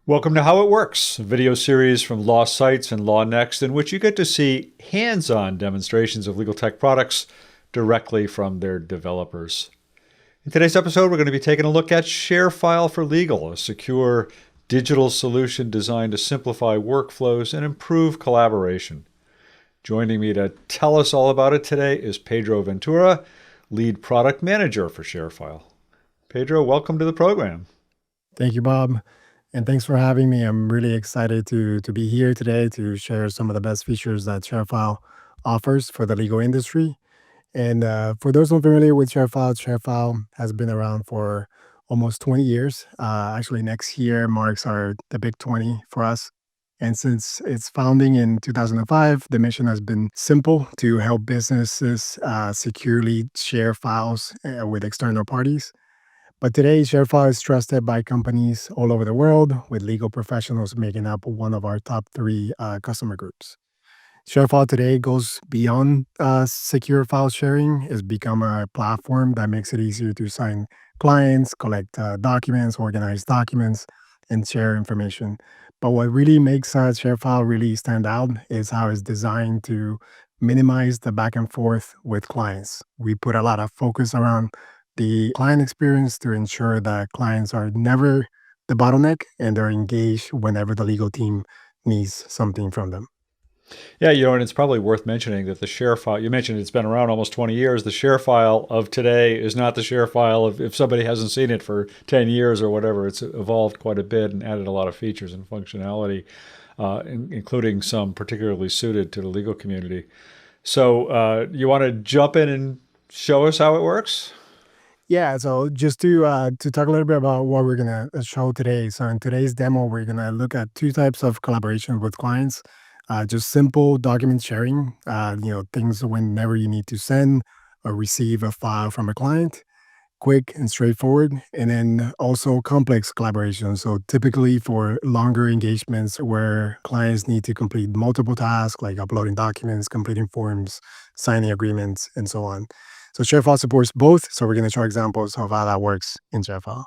Welcome to How It Works, a video series from LawSites and LawNext in which you get to see hands-on demonstrations of legal tech products directly from their developers. In today's episode, we're going to be taking a look at ShareFile for Legal, a secure digital solution designed to simplify workflows and improve collaboration. Joining me to tell us all about it today is Pedro Ventura, lead product manager for ShareFile. Pedro, welcome to the program. Thank you, Bob. And thanks for having me. I'm really excited to be here today to share some of the best features that ShareFile offers for the legal industry. And for those unfamiliar with ShareFile, ShareFile has been around for almost 20 years. Actually, next year marks the big 20 for us. And since its founding in 2005, the mission has been simple: to help businesses securely share files with external parties. But today, ShareFile is trusted by companies all over the world, with legal professionals making up one of our top three customer groups. ShareFile today goes beyond secure file sharing. It's become a platform that makes it easier to sign clients, collect documents, organize documents, and share information. But what really makes ShareFile really stand out is how it's designed to minimize the back and forth with clients. We put a lot of focus around the client experience to ensure that clients are never the bottleneck and they're engaged whenever the legal team needs something from them. Yeah, and it's probably worth mentioning that the ShareFile, you mentioned it's been around almost 20 years. The ShareFile of today is not the ShareFile of if somebody hasn't seen it for 10 years or whatever. It's evolved quite a bit and added a lot of features and functionality, including some particularly suited to the legal community. So you want to jump in and show us how it works? Yeah, so just to talk a little bit about what we're gonna show today. So in today's demo, we're gonna look at two types of collaboration with clients. Just simple document sharing, things whenever you need to send or receive a file from a client, quick and straightforward. And then also complex collaboration. So typically for longer engagements where clients need to complete multiple tasks like uploading documents, completing forms, signing agreements, and so on. So ShareFile supports both. So we're going to show examples of how that works in ShareFile.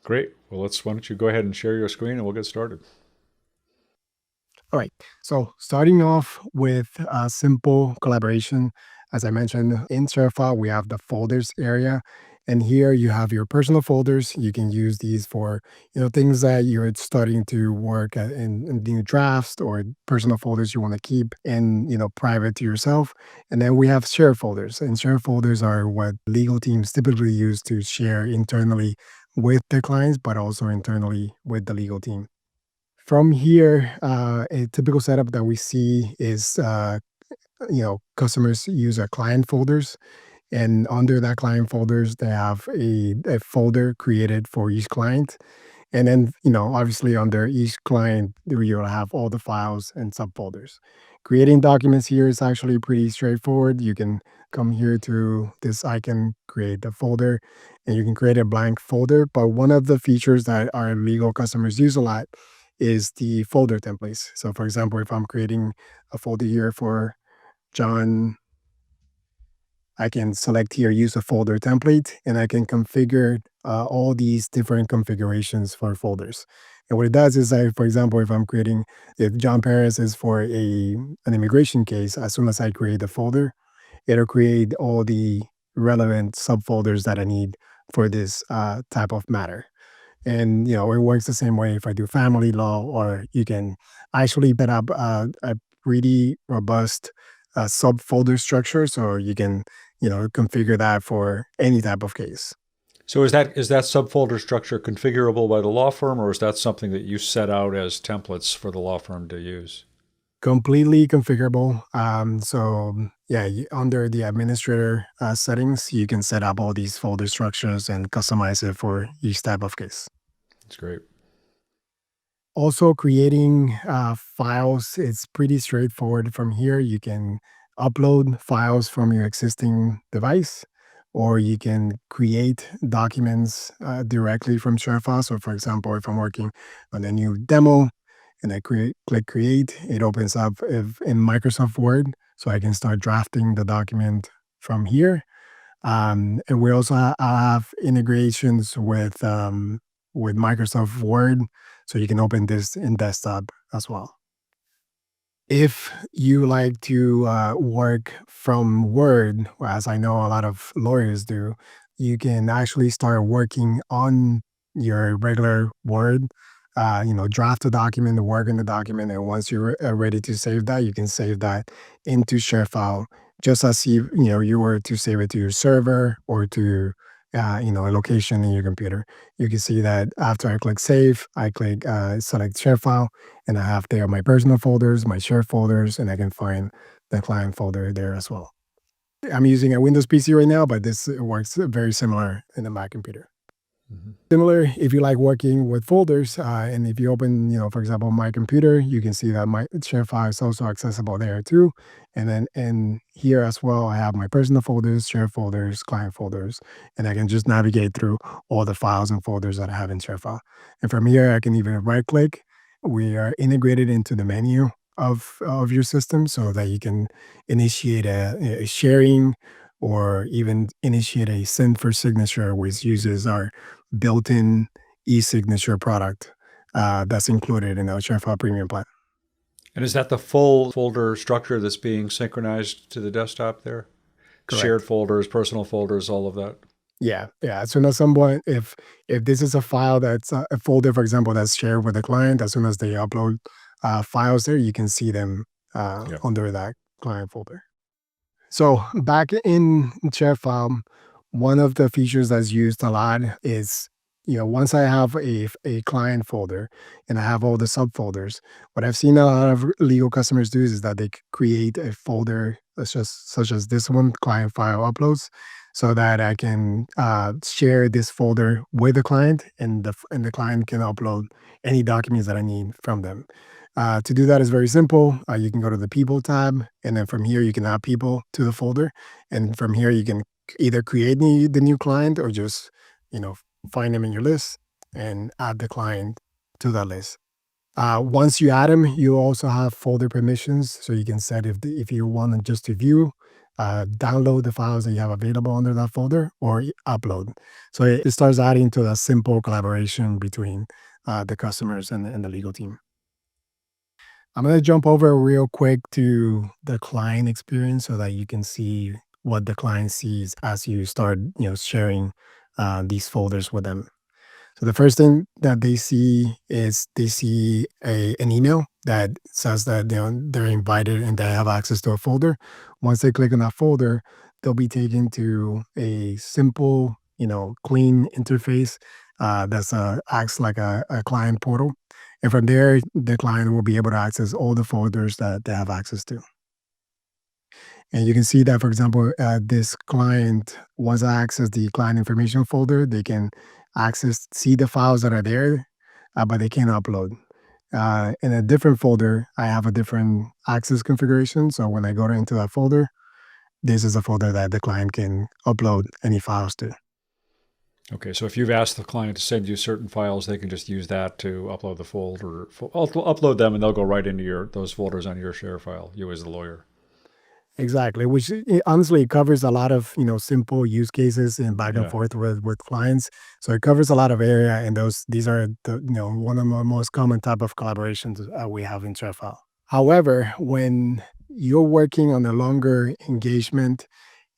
Great. Well, why don't you go ahead and share your screen and we'll get started. All right. So starting off with simple collaboration, as I mentioned in ShareFile, we have the folders area. And here you have your personal folders. You can use these for things that you're starting to work in new drafts, or personal folders you want to keep in private to yourself. And then we have share folders. And share folders are what legal teams typically use to share internally with their clients, but also internally with the legal team. From here, a typical setup that we see is customers use client folders. And under that client folders, they have a folder created for each client. And then, obviously under each client, you'll have all the files and subfolders. Creating documents here is actually pretty straightforward. You can come here to this icon, create a folder, and you can create a blank folder. But one of the features that our legal customers use a lot is the folder templates. So for example, if I'm creating a folder here for John, I can select here, use a folder template, and I can configure all these different configurations for folders. And what it does is, for example, if John Perez is for an immigration case, as soon as I create the folder, it'll create all the relevant subfolders that I need for this type of matter. And it works the same way if I do family law, or you can actually set up a pretty robust subfolder structure, so you can configure that for any type of case. So is that subfolder structure configurable by the law firm, or is that something that you set out as templates for the law firm to use? Completely configurable. Under the administrator settings, you can set up all these folder structures and customize it for each type of case. That's great. Also, creating files, it's pretty straightforward. From here, you can upload files from your existing device, or you can create documents directly from ShareFile. So for example, if I'm working on a new demo and I click create, it opens up in Microsoft Word, so I can start drafting the document from here. And we also have integrations with Microsoft Word. So you can open this in desktop as well. If you like to work from Word, as I know a lot of lawyers do, you can actually start working on your regular Word. Draft a document, work in the document, and once you're ready to save that, you can save that into ShareFile, just as you were to save it to your server or to a location in your computer. You can see that after I click Save, I click select ShareFile, and I have there my personal folders, my share folders, and I can find the client folder there as well. I'm using a Windows PC right now, but this works very similar in a Mac computer. Similar, if you like working with folders, and if you open, for example, my computer, you can see that my ShareFile is also accessible there too. And then in here as well, I have my personal folders, share folders, client folders, and I can just navigate through all the files and folders that I have in ShareFile. And from here, I can even right click. We are integrated into the menu of your system so that you can initiate a sharing or even initiate a send for signature, which uses our built-in e-signature product that's included in our ShareFile Premium plan. And is that the full folder structure that's being synchronized to the desktop there? Correct. Shared folders, personal folders, all of that? Yeah. As soon as someone, if this is a file that's a folder, for example, that's shared with the client, as soon as they upload files there, you can see them under that client folder. So back in ShareFile, one of the features that's used a lot is, once I have a client folder and I have all the subfolders, what I've seen a lot of legal customers do is that they create a folder such as this one, client file uploads, so that I can share this folder with the client, and the client can upload any documents that I need from them. To do that is very simple. You can go to the People tab, and then from here you can add people to the folder. And from here you can either create the new client or just, find them in your list and add the client to that list. Once you add them, you also have folder permissions, so you can set if you want just to view, download the files that you have available under that folder, or upload. So it starts adding to that simple collaboration between the customers and the legal team. I'm going to jump over real quick to the client experience so that you can see what the client sees as you start, sharing these folders with them. So the first thing that they see is they see an email that says that they're invited and they have access to a folder. Once they click on that folder, they'll be taken to a simple, clean interface that's acts like a client portal. And from there, the client will be able to access all the folders that they have access to. And you can see that, for example, this client, once I access the client information folder, they can see the files that are there, but they can't upload. In a different folder, I have a different access configuration. So when I go into that folder, this is a folder that the client can upload any files to. Okay, so if you've asked the client to send you certain files, they can just use that to upload the folder, upload them, and they'll go right into those folders on your share file, you as the lawyer. Exactly, which honestly covers a lot of simple use cases and back and forth with clients. So it covers a lot of area, and these are one of the most common type of collaborations we have in ShareFile. However, when you're working on a longer engagement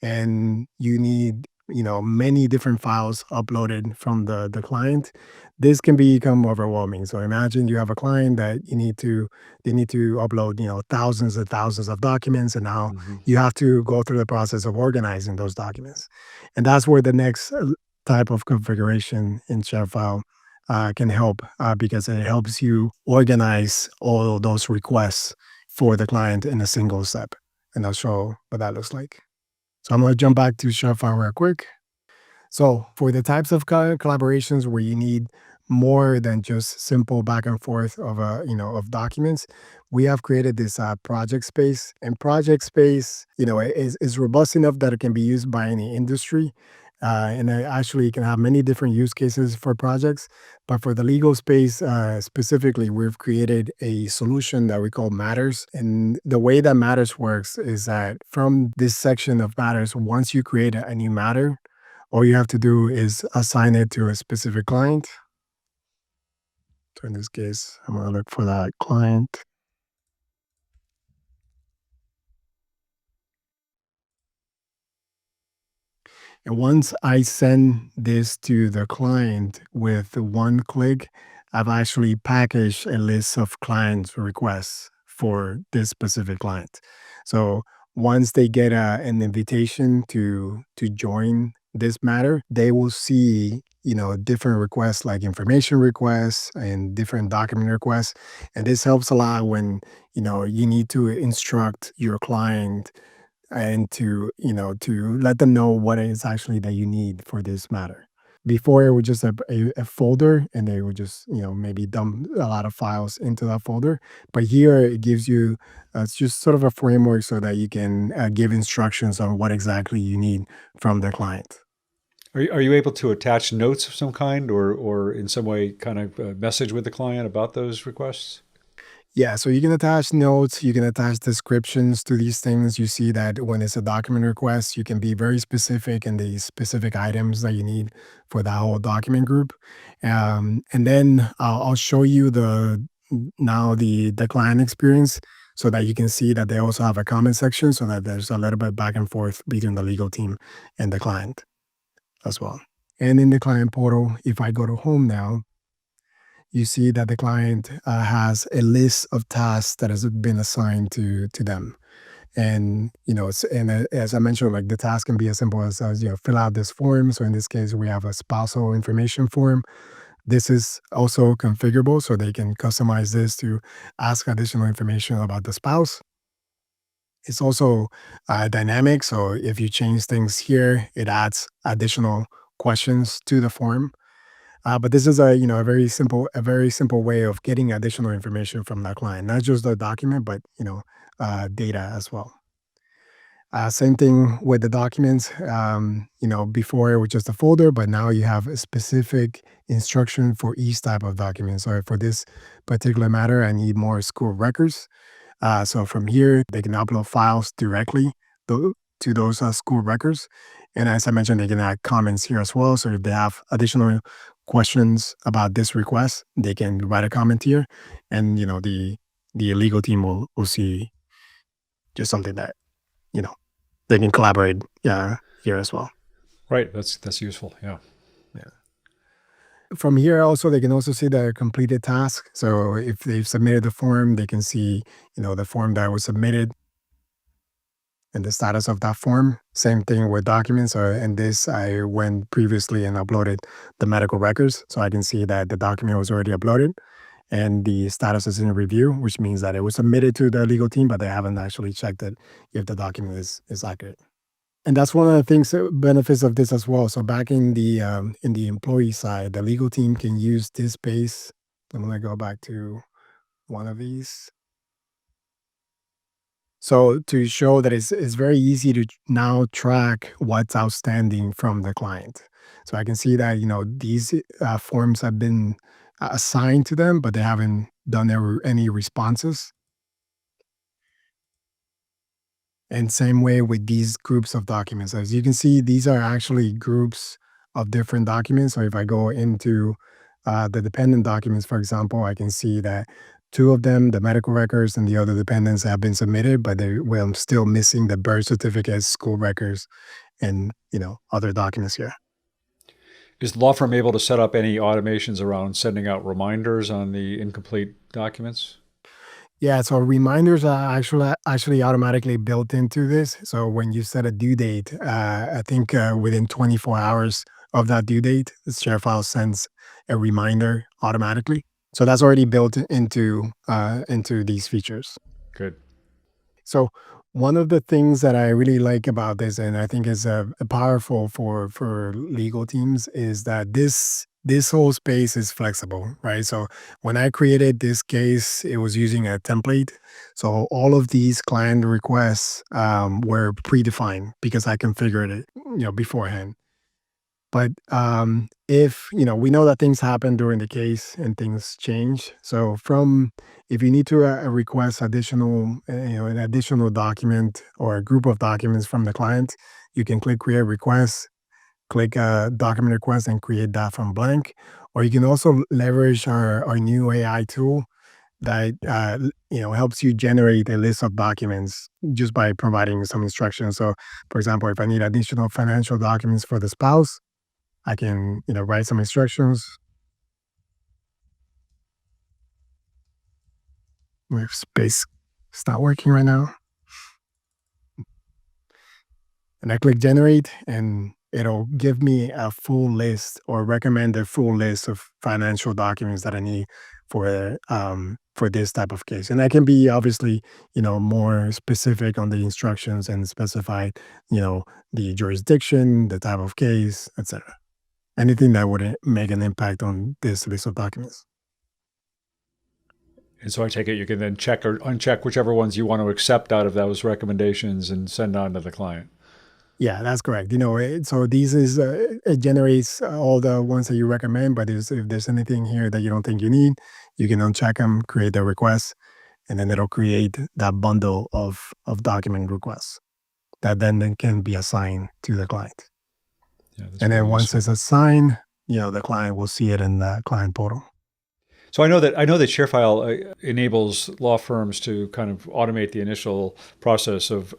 and you need many different files uploaded from the client, this can become overwhelming. So imagine you have a client that they need to upload thousands and thousands of documents, and now you have to go through the process of organizing those documents. And that's where the next type of configuration in ShareFile can help, because it helps you organize all of those requests for the client in a single step. And I'll show what that looks like. So I'm going to jump back to ShareFile real quick. So for the types of collaborations where you need more than just simple back and forth of documents, we have created this project space. And project space, is robust enough that it can be used by any industry. And actually can have many different use cases for projects. But for the legal space specifically, we've created a solution that we call Matters. And the way that Matters works is that from this section of Matters, once you create a new matter, all you have to do is assign it to a specific client. So in this case, I'm going to look for that client. And once I send this to the client with one click, I've actually packaged a list of clients requests for this specific client. So once they get an invitation to join this matter, they will see, different requests like information requests and different document requests. And this helps a lot when, you need to instruct your client and to let them know what it is actually that you need for this matter. Before it was just a folder, and they would just maybe dump a lot of files into that folder. But here it gives you it's just sort of a framework so that you can give instructions on what exactly you need from the client. Are you able to attach notes of some kind, or in some way kind of message with the client about those requests? Yeah, so you can attach notes, you can attach descriptions to these things. You see that when it's a document request, you can be very specific in the specific items that you need for that whole document group. And then I'll show you now the client experience so that you can see that they also have a comment section so that there's a little bit back and forth between the legal team and the client as well. And in the client portal, if I go to home now, you see that the client has a list of tasks that has been assigned to them. And as I mentioned, like the task can be as simple as fill out this form. So in this case, we have a spousal information form. This is also configurable, so they can customize this to ask additional information about the spouse. It's also dynamic, so if you change things here, it adds additional questions to the form. But this is a very simple way of getting additional information from that client, not just the document, but data as well. Same thing with the documents. Before it was just a folder, but now you have a specific instruction for each type of document. So for this particular matter, I need more school records. So from here, they can upload files directly to those school records. And as I mentioned, they can add comments here as well. So if they have additional questions about this request, they can write a comment here, and the legal team will see just something that they can collaborate here as well. Right. That's useful. Yeah. From here, also, they can also see the completed task. So if they've submitted the form, they can see, the form that was submitted and the status of that form. Same thing with documents. In this, I went previously and uploaded the medical records. So I can see that the document was already uploaded and the status is in review, which means that it was submitted to the legal team, but they haven't actually checked it if the document is accurate. And that's one of the things, benefits of this as well. So back in the employee side, the legal team can use this space. I'm going to go back to one of these. So to show that it's very easy to now track what's outstanding from the client. So I can see that, these forms have been assigned to them, but they haven't done any responses. And same way with these groups of documents. As you can see, these are actually groups of different documents. So if I go into the dependent documents, for example, I can see that two of them, the medical records and the other dependents, have been submitted, but I'm still missing the birth certificates, school records, and other documents here. Is the law firm able to set up any automations around sending out reminders on the incomplete documents? Yeah, so reminders are actually automatically built into this. So when you set a due date, I think within 24 hours of that due date, the ShareFile sends a reminder automatically. So that's already built into these features. Good. So one of the things that I really like about this, and I think is powerful for legal teams, is that this whole space is flexible, right? So when I created this case, it was using a template. So all of these client requests were predefined because I configured it, beforehand. But if we know that things happen during the case and things change. So if you need to request an additional document or a group of documents from the client, you can click create request, click document request and create that from blank. Or you can also leverage our new AI tool that helps you generate a list of documents just by providing some instructions. So, for example, if I need additional financial documents for the spouse, I can write some instructions. My space is not working right now, and I click generate, and it'll give me a full list or recommend a full list of financial documents that I need for this type of case. And I can be obviously more specific on the instructions and specify you know the jurisdiction, the type of case, etc. Anything that would make an impact on this list of documents. And so I take it you can then check or uncheck whichever ones you want to accept out of those recommendations and send on to the client. Yeah, that's correct. So these is it generates all the ones that you recommend, but if there's anything here that you don't think you need, you can uncheck them, create a request, and then it'll create that bundle of document requests that then can be assigned to the client. Yeah, And then once it's assigned, the client will see it in the client portal. So I know that ShareFile enables law firms to kind of automate the initial process of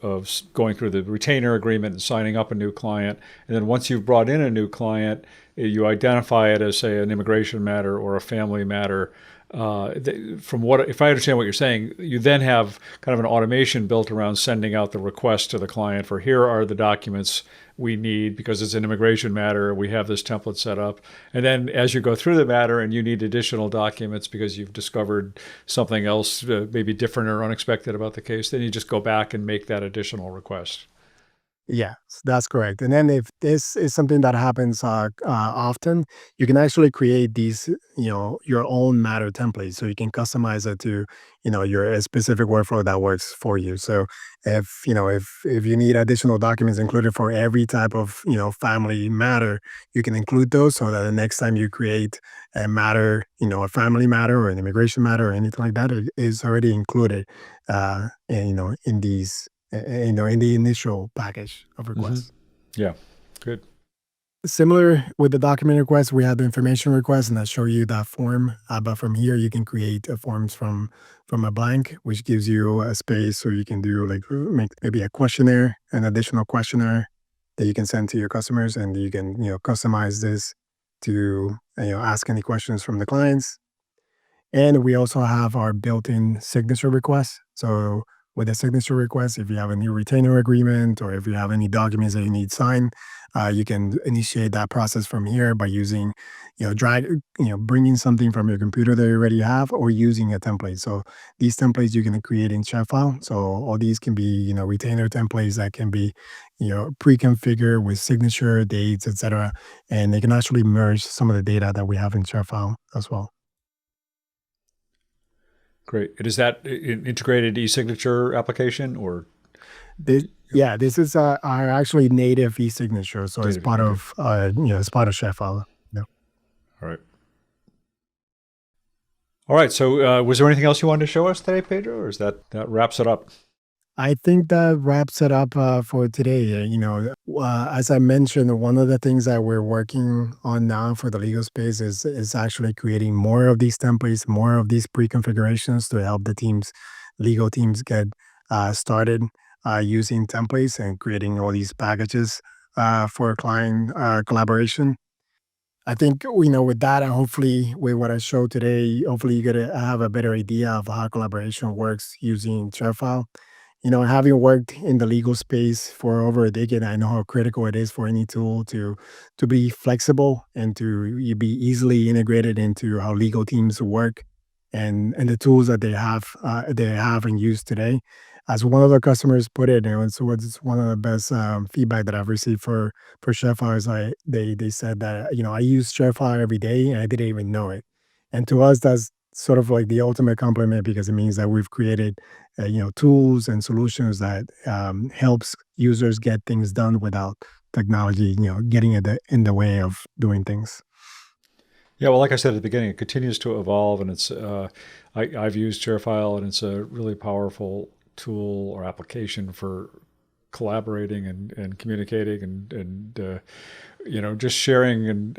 going through the retainer agreement and signing up a new client. And then once you've brought in a new client, you identify it as, say, an immigration matter or a family matter. If I understand what you're saying, you then have kind of an automation built around sending out the request to the client for here are the documents we need because it's an immigration matter. We have this template set up. And then as you go through the matter and you need additional documents because you've discovered something else maybe different or unexpected about the case, then you just go back and make that additional request. Yeah, that's correct. And then if this is something that happens often, you can actually create these, your own matter templates. So you can customize it to, your specific workflow that works for you. So if you need additional documents included for every type of, family matter, you can include those so that the next time you create a matter, a family matter or an immigration matter or anything like that, it is already included, in these in the initial package of requests. Mm-hmm. Yeah, good. Similar with the document request, we have the information request, and I show you that form. But from here, you can create forms from a blank, which gives you a space, so you can do make maybe a questionnaire, an additional questionnaire that you can send to your customers, and you can customize this to ask any questions from the clients. And we also have our built-in signature request. So with a signature request, if you have a new retainer agreement or if you have any documents that you need signed, you can initiate that process from here by using, bringing something from your computer that you already have or using a template. So these templates you can create in ShareFile. So all these can be, retainer templates that can be, pre-configured with signature, dates, etc. And they can actually merge some of the data that we have in ShareFile as well. Great. And is that an integrated e-signature application or? This is our actually native e-signature. So it's part of it's part of ShareFile. All right. So was there anything else you wanted to show us today, Pedro, or is that wraps it up? I think that wraps it up for today. As I mentioned, one of the things that we're working on now for the legal space is actually creating more of these templates, more of these pre-configurations to help the legal teams get started using templates and creating all these packages for client collaboration. I think, with that and hopefully with what I showed today, hopefully you get to have a better idea of how collaboration works using ShareFile. Having worked in the legal space for over a decade, I know how critical it is for any tool to be flexible and to be easily integrated into how legal teams work and the tools that they have and use today. As one of the customers put it, it's one of the best feedback that I've received for ShareFile is they said that I use ShareFile every day and I didn't even know it. And to us, that's sort of like the ultimate compliment because it means that we've created tools and solutions that helps users get things done without technology getting in the way of doing things. Yeah, well, like I said at the beginning, it continues to evolve, and it's I've used ShareFile, and it's a really powerful tool or application for collaborating and communicating and just sharing and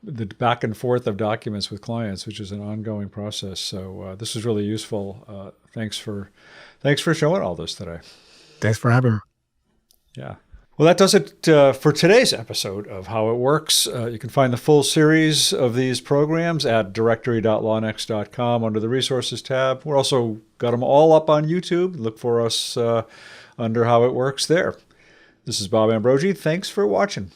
the back and forth of documents with clients, which is an ongoing process. So this is really useful. Thanks for showing all this today. Thanks for having me. Yeah. Well, that does it for today's episode of How It Works. You can find the full series of these programs at directory.lawnext.com under the Resources tab. We're also got them all up on YouTube. Look for us under How It Works there. This is Bob Ambrogi. Thanks for watching.